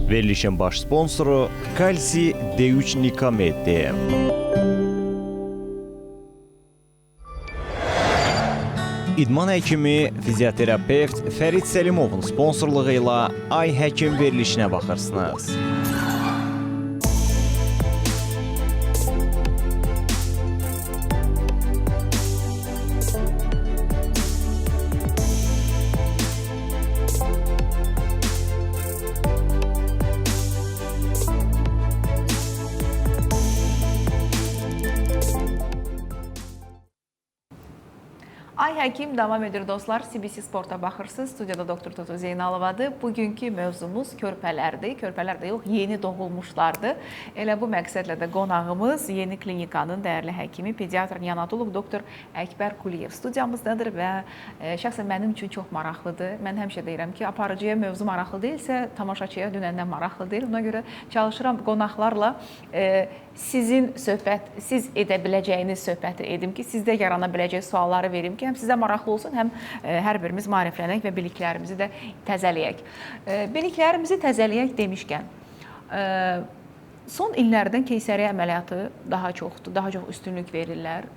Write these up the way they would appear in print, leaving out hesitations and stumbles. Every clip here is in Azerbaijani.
Verilişin baş sponsoru Kalsi D3 Nikamed. İdman həkimi, fizioterapevt Fərid Səlimovun sponsorluğu ilə Ay Həkim verilişinə baxırsınız. Ay Həkim davam edir dostlar. CBC Sport'a baxırsınız. Studiyada Doktor Tutu Zeynalovadır. Bugünkü mövzumuz körpələrdir. Körpələr də yox, yeni doğulmuşlardır. Elə bu məqsədlə də qonağımız yeni klinikanın dəyərli həkimi, pediatr, neonatoloq doktor Əkbər Quliyev studiyamızdadır və şəxsən mənim üçün çox maraqlıdır. Mən həmişə deyirəm ki, aparıcıya mövzu maraqlı deyilsə, tamaşaçıya dünəndən maraqlı deyil. Ona görə çalışıram qonaqlarla siz edə biləcəyiniz söhbəti edim ki, sizdə yarana biləcək sualları verim ki, həm sizə maraqlı olsun, həm hər birimiz maariflənək və biliklərimizi də təzələyək. Biliklərimizi təzələyək demişkən, son illərdən keysəriyyə əməliyyatı daha çoxdur, daha çox üstünlük verirlər.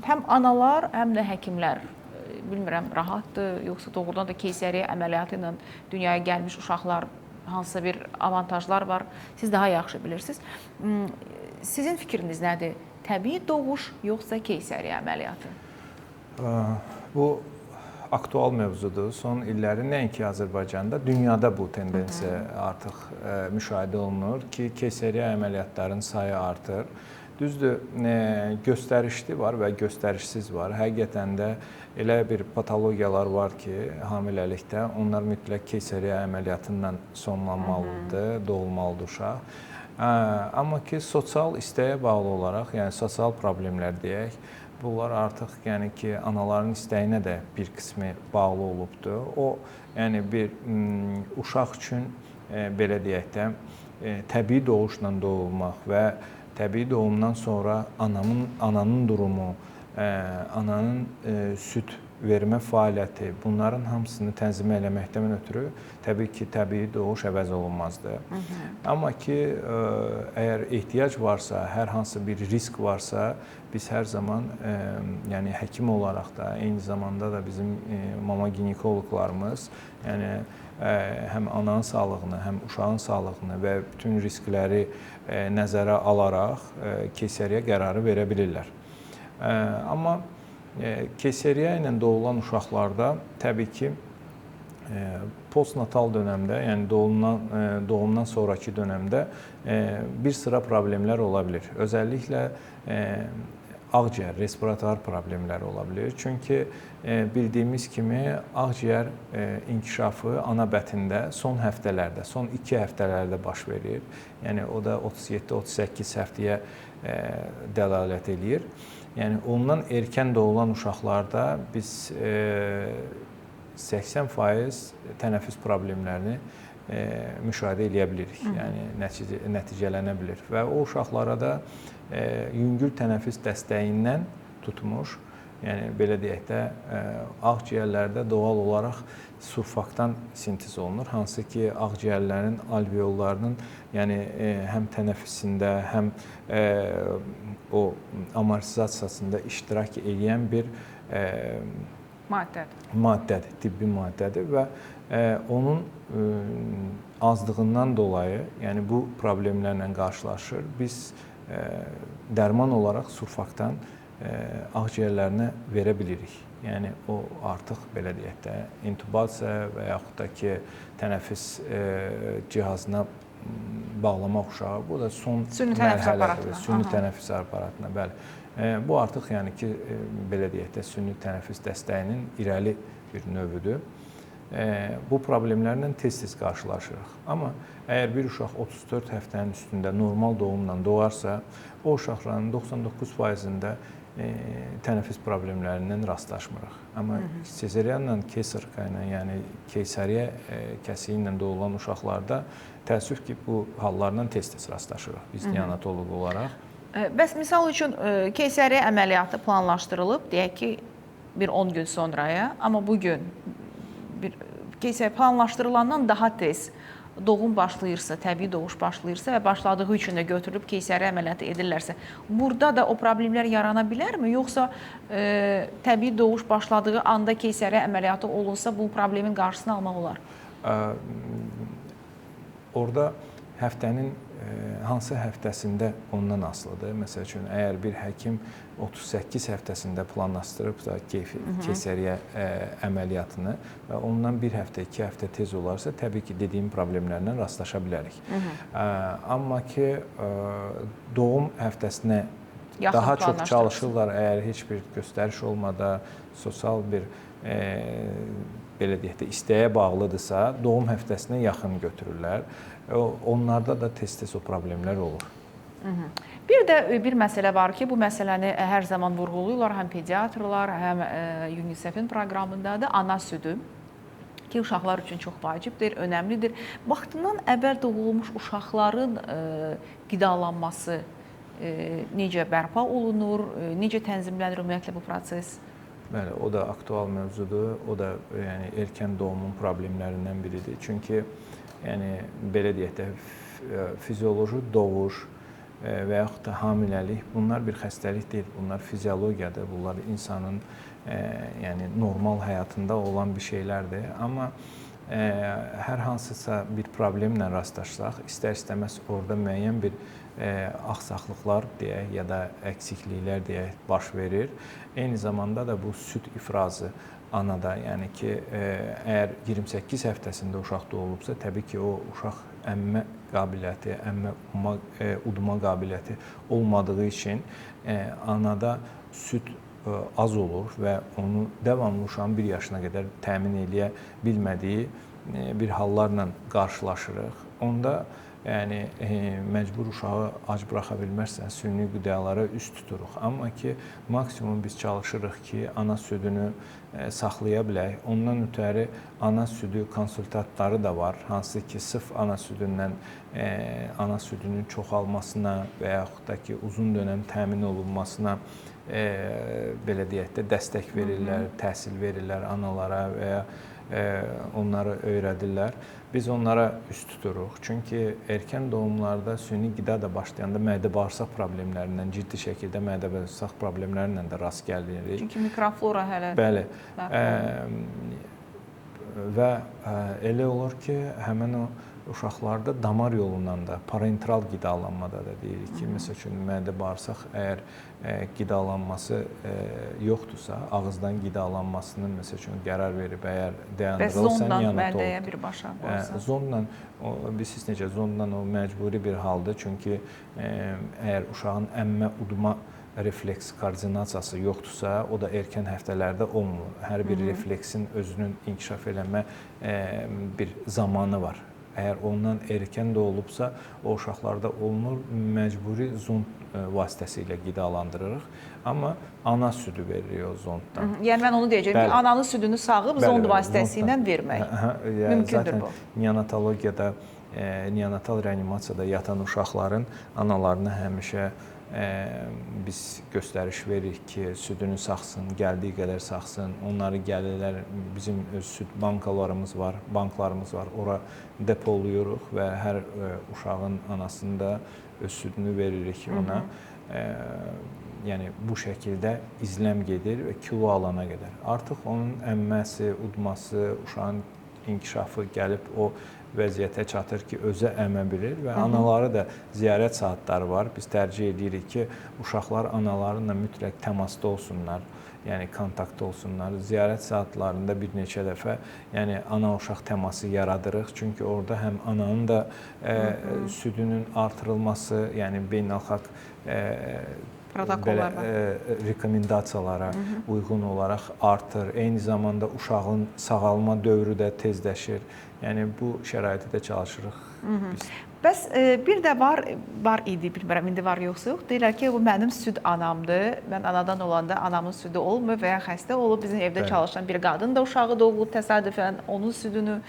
Həm analar, həm də həkimlər. Bilmirəm, rahatdır, yoxsa doğrudan da keysəriyyə əməliyyatı ilə dünyaya gəlmiş uşaqlar hansısa bir avantajlar var, siz daha yaxşı bilirsiniz. Sizin fikriniz nədir? Təbii doğuş, yoxsa keysəriyyə əməliyyatı? Bu aktual mövzudur. Son illərin nəinki Azərbaycanda, dünyada bu tendensiya artıq müşahidə olunur ki, keysəriyyə əməliyyatların sayı artır. Düzdür, göstərişli var və göstərişsiz var. Həqiqətən də elə bir patologiyalar var ki, hamiləlikdə onlar mütləq keysəriyyə əməliyyatı ilə sonlanmalıdır, doğulmalıdır uşaq. Amma ki, sosial istəyə bağlı olaraq, yəni sosial problemlər deyək, bunlar artıq yəni ki, anaların istəyinə də bir qismi bağlı olubdur. O, yəni bir uşaq üçün belə deyək də, təbii doğuşla doğulmaq və təbii doğumdan sonra ananın durumu, ananın süd vermə fəaliyyəti, bunların hamısını tənzim eləməkdən ötürü təbii ki, təbii doğuş əvəz olunmazdır. Amma ki, əgər ehtiyac varsa, hər hansı bir risk varsa, biz hər zaman, yəni həkim olaraq da, eyni zamanda da bizim mama ginekoloqlarımız, yəni həm ananın sağlığını, həm uşağın sağlığını və bütün riskləri nəzərə alaraq keysəriyyə qərarı verə bilirlər. Amma keysəriyyə ilə doğulan uşaqlarda təbii ki, postnatal dönəmdə, yəni doğumdan sonraki dönəmdə bir sıra problemlər ola bilir. Özəlliklə ağciyər, respirator problemləri ola bilir. Çünki bildiyimiz kimi ağciyər inkişafı ana bətində son həftələrdə, son 2 həftələrdə baş verir. Yəni o da 37-38 həftəyə dəlalət eləyir. Yəni ondan erkən doğulan uşaqlarda biz 80% tənəffüs problemlərini müşahidə edə bilirik. Yəni nəticələnə bilir və o uşaqlara da yüngül tənəffüs dəstəyindən tutmuş, yəni belə deyək də, ağciyərlərdə doğal olaraq surfaktan sintez olunur, hansı ki, ağciyərlərin alveollarının, yəni həm tənəffüsündə, həm o amortizasiyasında iştirak edən bir maddədir, tibbi maddədir və onun azlığından dolayı, yəni bu problemlərlə qarşılaşır. Biz dərman olaraq surfaktan ağciyərlərinə verə bilirik. Yəni o artıq belə deyək də, intubasiya və yaxud da ki, tənəffüs cihazına bağlamaq uşağı, bu da son mərhələdir, süni tənəffüs aparatına, bəli. Bu artıq yəni ki, belə deyək də, süni tənəffüs dəstəyinin irəli bir növüdür. Bu problemlərlə tez-tez qarşılaşırıq. Amma əgər bir uşaq 34 həftənin üstündə normal doğumla doğarsa, o uşaqların 99%-də tənəffüs problemlərindən rastlaşmırıq. Amma sezaryenlə, keysarka ilə, yəni keysəriyyə kəsiyi ilə doğulan uşaqlarda təəssüf ki, bu hallarla tez-tez rastlaşırıq biz neonatoloq olaraq. Bəs misal üçün keysəriyyə əməliyyatı planlaşdırılıb, deyək ki, bir 10 gün sonraya, amma bugün keysəriyyə planlaşdırılandan daha tez doğum başlayırsa, təbii doğuş başlayırsa və başladığı üçün də götürülüb keysəriyyə əməliyyatı edirlərsə, burada da o problemlər yarana bilərmi? Yoxsa təbii doğuş başladığı anda keysəriyyə əməliyyatı olunsa bu problemin qarşısını almaq olar? Orada həftənin hansı həftəsində ondan asılıdır. Məsəl üçün, əgər bir həkim 38 həftəsində planlaşdırıbsa keysəriyyə əməliyyatını və ondan bir həftə, 2 həftə tez olarsa, təbii ki, dediyim problemlərlə rastlaşa bilərik. Amma ki, doğum həftəsinə daha çox çalışırlar, əgər heç bir göstəriş olmada, sosial bir belə deyək də, istəyə bağlıdırsa, doğum həftəsinə yaxın götürürlər. Onlarda da tez-tez o problemlər olur. Bir də bir məsələ var ki, bu məsələni hər zaman vurğuluyurlar, həm pediatrlar, həm UNICEF-in proqramındadır, ana südü ki, uşaqlar üçün çox vacibdir, önəmlidir. Vaxtından əvvəl doğulmuş uşaqların qidalanması necə bərpa olunur, necə tənzimlənir ümumiyyətlə bu proses? Bəli, o da aktual mövzudur. O da yəni erkən doğumun problemlərindən biridir. Çünki yəni belə deyək də, fizioloji doğuş və yaxud da hamiləlik bunlar bir xəstəlik deyil. Bunlar fiziologiyadır. Bunlar insanın yəni normal həyatında olan bir şeylərdir. Amma hər hansısa bir problemlə rastlaşsaq, istər-istəməz orada müəyyən bir axsaqlıqlar deyək, ya da əksikliklər deyək, baş verir. Eyni zamanda da bu süd ifrazı anada, yəni ki, əgər 28 həftəsində uşaq doğulubsa, təbii ki, o uşaq əmmə qabiliyyəti, udma qabiliyyəti olmadığı üçün anada süd az olur və onu davamlı uşağın 1 yaşına qədər təmin edə bilmədiyi bir hallarla qarşılaşırıq. Onda yəni məcbur uşağı ac buraxa bilməzsən, süni qidalara üst tuturuq. Amma ki, maksimum biz çalışırıq ki, ana südünü saxlaya bilək. Ondan ötəri ana südü konsultatları da var. Hansı ki, sırf ana südündən ana südünün çoxalmasına və yaxud da ki, uzun dönəm təmin olunmasına belə deyək də, dəstək verirlər, təhsil verirlər analara və ya onları öyrədirlər. Biz onlara üst tuturuq. Çünki erkən doğumlarda süni qida da başlayanda mədə-bağırsaq problemlərindən, ciddi şəkildə mədə-bağırsaq problemlərindən də rast gəlirik. Çünki mikroflora hələ... Bəli. Və elə olur ki, həmin o uşaqlarda damar yolundan da, parenteral qidalanmada da deyirik ki, məsəl üçün mədə-bağırsaq əgər qidalanması yoxdursa, ağızdan qidalanmasının məsəl üçün qərar verib, əgər dayandırılsa, zondla mədəyə birbaşa varsa? Zondla, bilirsiniz necə, zondla o məcburi bir haldır. Çünki əgər uşağın əmmə, udma refleks koordinasiyası yoxdursa, o da erkən həftələrdə olmur. Hər bir refleksin özünün inkişaf eləmə bir zamanı var. Əgər ondan erkən doğulubsa, o uşaqlarda olunur, məcburi zond vasitəsilə qidalandırırıq. Amma ana südü veririk o zonddan. Yəni mən onu deyəcəm ki, ananın südünü sağıb zond vasitəsilə vermək mümkündür bu. Zaten neonatologiyada, neonatal reanimasiyada yatan uşaqların analarına həmişə biz göstəriş veririk ki, südünü saxsın, gəldiyi qədər saxsın. Onları gəlirlər, bizim öz süd bankalarımız var, banklarımız var. Ora depoluyuruq və hər uşağın anasında öz südünü veririk ona. Yəni bu şəkildə izləm gedir və kilo alana qədər. Artıq onun əmməsi, udması, uşağın inkişafı gəlib o vəziyyətə çatır ki, özə əmə bilir və anaları da ziyarət saatları var. Biz tərcih edirik ki, uşaqlar analarla mütləq təmasda olsunlar, yəni kontaktda olsunlar. Ziyarət saatlarında bir neçə dəfə yəni ana-uşaq təması yaradırıq. Çünki orada həm ananın da südünün artırılması, yəni beynəlxalq belə rekomendasiyalara uyğun olaraq artır. Eyni zamanda uşağın sağalma dövrü də tezləşir. Yəni bu şəraitdə də çalışırıq biz. Bəs bir də var idi, bilmirəm, indi var yoxsa yox. Deyirlər ki, bu mənim süd anamdır. Mən anadan olanda anamın südü olmur və ya xəstə olub. Bizim evdə çalışan bir qadın da uşağı doğulub təsadüfən onun südünü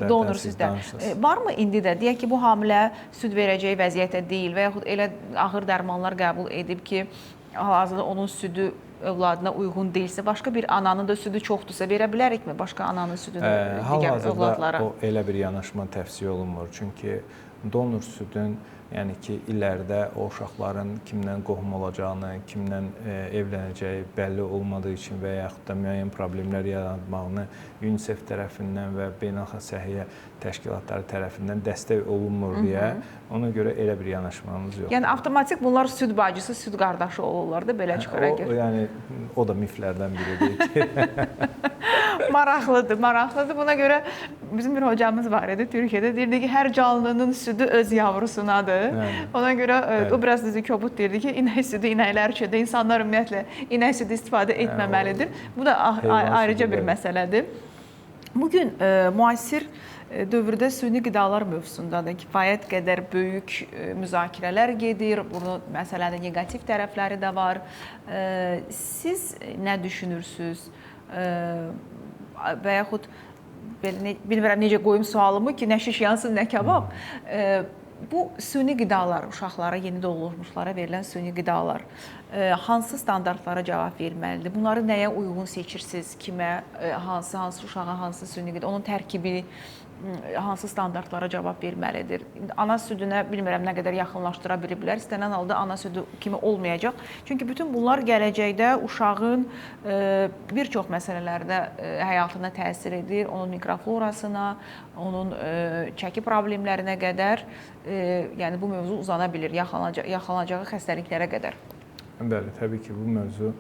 donor süddən. Varmı indi də? Deyək ki, bu hamilə süd verəcəyi vəziyyətdə deyil və yaxud elə ağır dərmanlar qəbul edib ki, hal-hazırda onun südü övladına uyğun deyilsə, başqa bir ananın da südü çoxdursa verə bilərikmi başqa ananın südünü digər Hal-hazırda övladlara? o elə bir yanaşma təvsiyə olunmur. Çünki donor südün, yəni ki, ilərdə o uşaqların kimdən qohum olacağını, kimdən evlənəcəyi bəlli olmadığı üçün və yaxud da müəyyən problemlər yaratmağını UNICEF tərəfindən və beynəlxalq səhiyyə təşkilatları tərəfindən dəstək olunmur deyə, ona görə elə bir yanaşmamız yoxdur. Yəni avtomatik bunlar süd bacısı, süd qardaşı olurlar da belə çıxır əgər. Yəni o da miflərdən biridir ki, Maraqlıdır, maraqlıdır. Buna görə bizim bir hocamız var idi Türkiyədə. Deyirdi ki, hər canlının südü öz yavrusunadır. Ona görə o biraz düzü kobud deyirdi ki, inək südü inəklər üçün də insanlar ümumiyyətlə inək südü istifadə etməməlidir. Bu da ayrıca bir məsələdir. Bugün müasir dövrdə süni qidalar mövzusunda da kifayət qədər böyük müzakirələr gedir. Bunun məsələnin neqativ tərəfləri də var. Siz nə düşünürsünüz? Və yaxud bilmirəm necə qoyum sualımı ki, nə şiş yansın, nə kabab. Bu süni qidalar, uşaqlara, yeni doğulmuşlara verilən süni qidalar hansı standartlara cavab verməlidir? Bunları nəyə uyğun seçirsiniz? Kimə, hansı uşağa, hansı süni qida, onun tərkibi hansı standartlara cavab verməlidir? Ana südünə bilmirəm nə qədər yaxınlaşdıra biliblər. İstənilən halda ana südü kimi olmayacaq. Çünki bütün bunlar gələcəkdə uşağın bir çox məsələlərdə həyatına təsir edir. Onun mikroflorasına, onun çəki problemlərinə qədər, yəni bu mövzu uzana bilir, yaxalanacağı xəstəliklərə qədər. Bəli, təbii ki, bu mövzu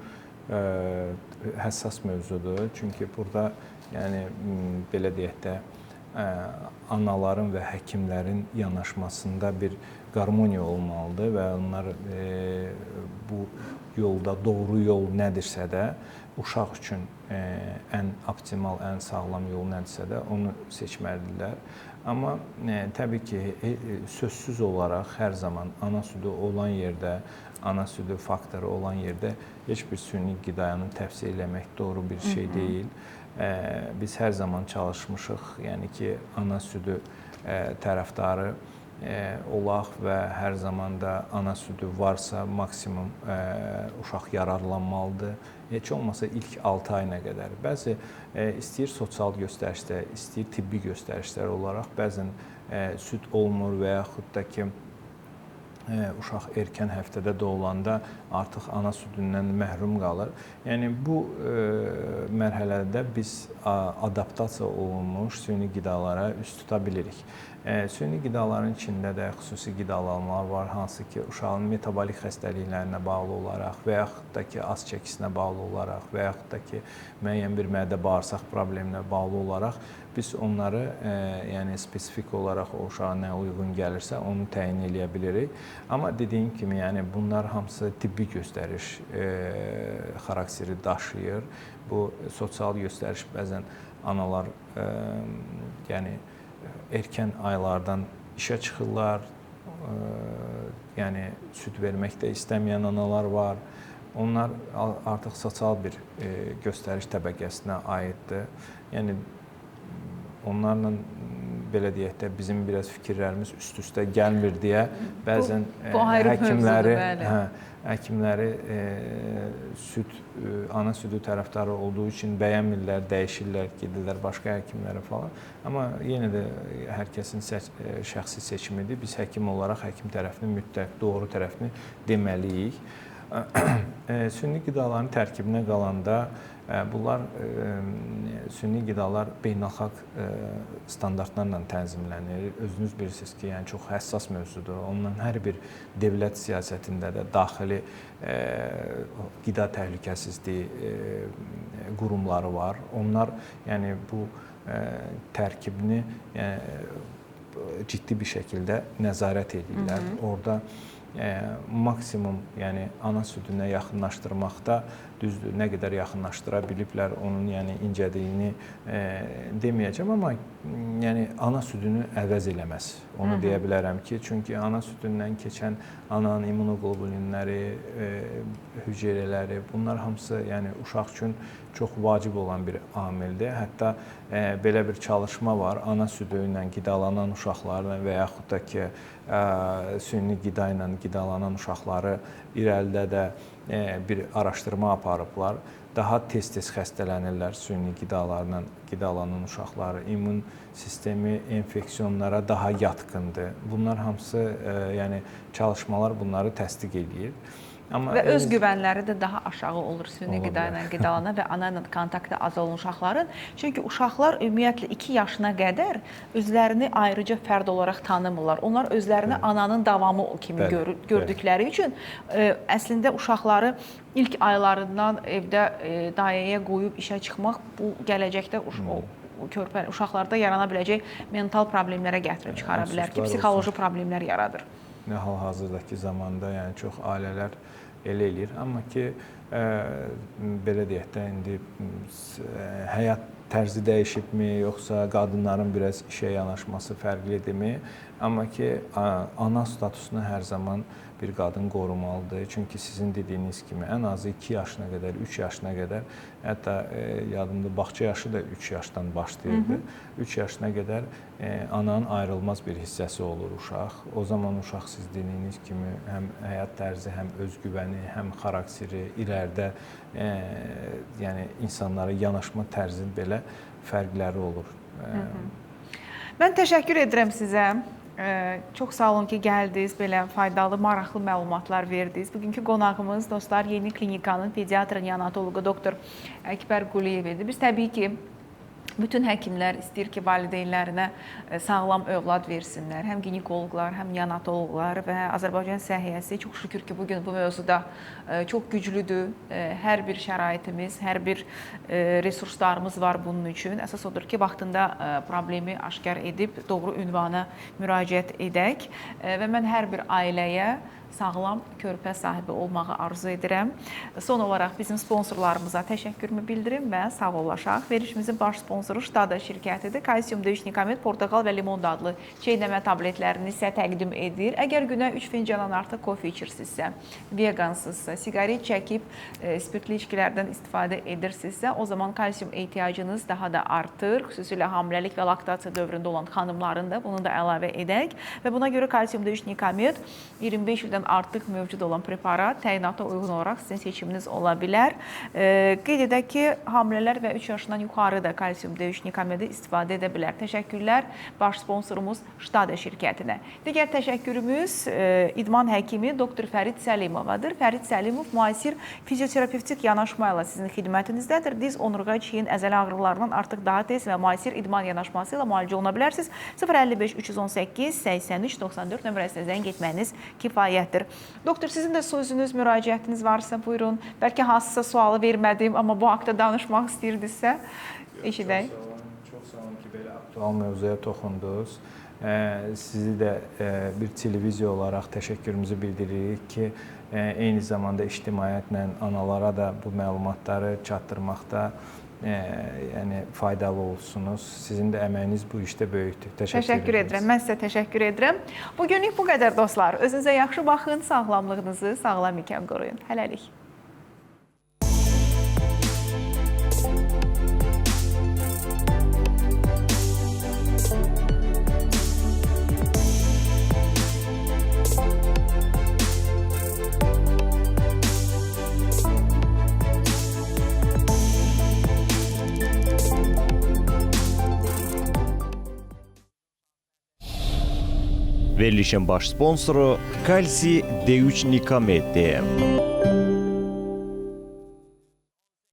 həssas mövzudur. Çünki burada, yəni belə deyək də, anaların və həkimlərin yanaşmasında bir qarmoniya olmalıdır və onlar bu yolda doğru yol nədirsə də, uşaq üçün ən optimal, ən sağlam yol nədirsə də onu seçməlidirlər. Amma təbii ki, sözsüz olaraq hər zaman ana südü olan yerdə, ana südü faktoru olan yerdə heç bir süni qidanı təvsiyə eləmək doğru bir şey deyil. Biz hər zaman çalışmışıq, yəni ki, ana südü tərəfdarı olaq və hər zaman da ana südü varsa maksimum uşaq yararlanmalıdır. Heç olmasa ilk 6 ayına qədər. Bəzi istəyir sosial göstərişlər, istəyir tibbi göstərişlər olaraq bəzən süd olmur və yaxud da ki, uşaq erkən həftədə doğulanda artıq ana südündən məhrum qalır. Yəni bu mərhələdə biz adaptasiya olunmuş süni qidalara üst tuta bilirik. Süni qidaların içində də xüsusi qidalanmalar var, hansı ki, uşağın metabolik xəstəliklərinə bağlı olaraq və yaxud da ki, az çəkisinə bağlı olaraq və yaxud da ki, müəyyən bir mədə-bağırsaq probleminə bağlı olaraq biz onları, yəni spesifik olaraq o uşağa nə uyğun gəlirsə, onu təyin eləyə bilirik. Amma dediyim kimi, yəni bunlar hamısı tibbi göstəriş xarakteri daşıyır. Bu sosial göstəriş bəzən analar, yəni erkən aylardan işə çıxırlar, yəni süd vermək də istəməyən analar var. Onlar artıq sosial bir göstəriş təbəqəsinə aiddir. Yəni onlarla belə deyək də bizim biraz fikirlərimiz üst-üstə gəlmir deyə bəzən həkimləri süd, ana südü tərəfdarı olduğu üçün bəyənmirlər, dəyişirlər, gedirlər başqa həkimlərə falan. Amma yenə də hər kəsin şəxsi seçimidir. Biz həkim olaraq həkim tərəfini mütləq doğru tərəfini deməliyik. Süni qidaların tərkibinə qalanda bunlar süni qidalar beynəlxalq standartlarla tənzimlənir. Özünüz bilirsiniz ki, yəni çox həssas mövzudur. Onların hər bir dövlət siyasətində də daxili qida təhlükəsizliyi qurumları var. Onlar yəni bu tərkibini ciddi bir şəkildə nəzarət edirlər. Orada maksimum, yəni ana südünə yaxınlaşdırmaqda düzdür, nə qədər yaxınlaşdıra biliblər, onun yəni incəliyini deməyəcəm, amma yəni ana südünü əvəz eləməz. Onu deyə bilərəm ki, çünki ana südündən keçən ananın immunoglobulinləri, hüceyrələri, bunlar hamısı yəni uşaq üçün çox vacib olan bir amildir. Hətta belə bir çalışma var, ana südü ilə qidalanan uşaqlarla və yaxud da ki, süni qida ilə qidalanan uşaqları irəlidə də bir araşdırma aparıblar. Daha tez-tez xəstələnirlər süni qidalarla qidalanan uşaqlar. İmmun sistemi infeksiyonlara daha yatqındır. Bunlar hamısı yəni çalışmalar bunları təsdiq edir. Amma və öz güvənləri də daha aşağı olur süni qida ilə qidalanan və ana ilə kontaktı az olan uşaqların. Çünki uşaqlar ümumiyyətlə 2 yaşına qədər özlərini ayrıca fərd olaraq tanımırlar. Onlar özlərini ananın davamı o kimi gördükləri üçün əslində uşaqları ilk aylarından evdə dayəyə qoyub işə çıxmaq bu gələcəkdə körpə uşaqlarda yarana biləcək mental problemlərə gətirib çıxara bilər ki, psixoloji problemlər yaradır. Hal-hazırdakı zamanda yəni çox ailələr elə eləyir. Amma ki, belə deyək də, indi həyat tərzi dəyişibmi, yoxsa qadınların biraz işə yanaşması fərqlidirmi? Amma ki, ana statusunu hər zaman bir qadın qorumalıdır. Çünki sizin dediyiniz kimi ən azı 2 yaşına qədər, 3 yaşına qədər, hətta yadımda bağça yaşı da 3 yaşdan başlayırdı. 3 yaşına qədər ananın ayrılmaz bir hissəsi olur uşaq. O zaman uşaq siz dediyiniz kimi həm həyat tərzi, həm özgüvəni, həm xarakteri irəlidə yəni insanlara yanaşma tərzinin belə fərqləri olur. Mən təşəkkür edirəm sizə. Çox sağ olun ki, gəldiniz, belə faydalı, maraqlı məlumatlar verdiniz. Bugünkü qonağımız dostlar Yeni Klinikanın pediatr neonatoloqu doktor Əkbər Quliyev idi. Biz təbii ki, bütün həkimlər istəyir ki, valideynlərinə sağlam övlad versinlər. Həm ginekoloqlar, həm neonatoloqlar və Azərbaycan səhiyyəsi çox şükür ki, bugün bu mövzuda çox güclüdür. Hər bir şəraitimiz, hər bir resurslarımız var bunun üçün. Əsas odur ki, vaxtında problemi aşkar edib doğru ünvana müraciət edək və mən hər bir ailəyə sağlam körpə sahibi olmağı arzu edirəm. Son olaraq bizim sponsorlarımıza təşəkkürümü bildirim və sağollaşaq. Verilişimizin baş sponsoru Ştada şirkətidir. Kalsium D3 Nikamet, portaqal və limon dadlı çeynəmə tabletlərini sizə təqdim edir. Əgər günə 3 fincandan artıq kofe içirsinizsə, vegansızsa, siqaret çəkib spirtli içkilərdən istifadə edirsinizsə, o zaman kalsium ehtiyacınız daha da artır. Xüsusilə hamiləlik və laktasiya dövründə olan xanımların da bunu da əlavə edək. Və buna görə kalsium D3 Nikamet 25 ildən artıq mövcud olan preparat təyinata uyğun olaraq sizin seçiminiz ola bilər. Qeyd edək ki, hamilələr və 3 yaşından yuxarı da kalsium D3 Nikamet'i istifadə edə bilər. Təşəkkürlər baş sponsorumuz Ştada şirkətinə. Digər təşəkkürümüz idman həkimi doktor Fərid Səlimovadır. Fərid Səlimov müasir fizioterapevtik yanaşma ilə sizin xidmətinizdədir. Diz, onurğa, çiyin, əzələ ağrılarından artıq daha tez və müasir idman yanaşması ilə müalicə oluna bilərsiniz. 055 318 83 94 nömrəsinə zəng etməyiniz kifayətdir. Doktor, sizin də sözünüz, müraciətiniz varsa buyurun. Bəlkə hansısa sualı vermədim, amma bu haqda danışmaq istəyirdisə, eşidək. Çox sağ olun ki, belə aktual mövzuya toxundunuz. Sizi də bir televiziya olaraq təşəkkürümüzü bildiririk ki, eyni zamanda ictimaiyyətlə analara da bu məlumatları çatdırmaqda yəni faydalı olsunuz. Sizin də əməyiniz bu işdə böyükdür. Təşəkkür edirəm. Mən sizə təşəkkür edirəm. Bugünlük bu qədər dostlar. Özünüzə yaxşı baxın, sağlamlığınızı sağlam ikən qoruyun. Hələlik. Verilişin baş sponsoru Kalsi D3 Nikamet'dir.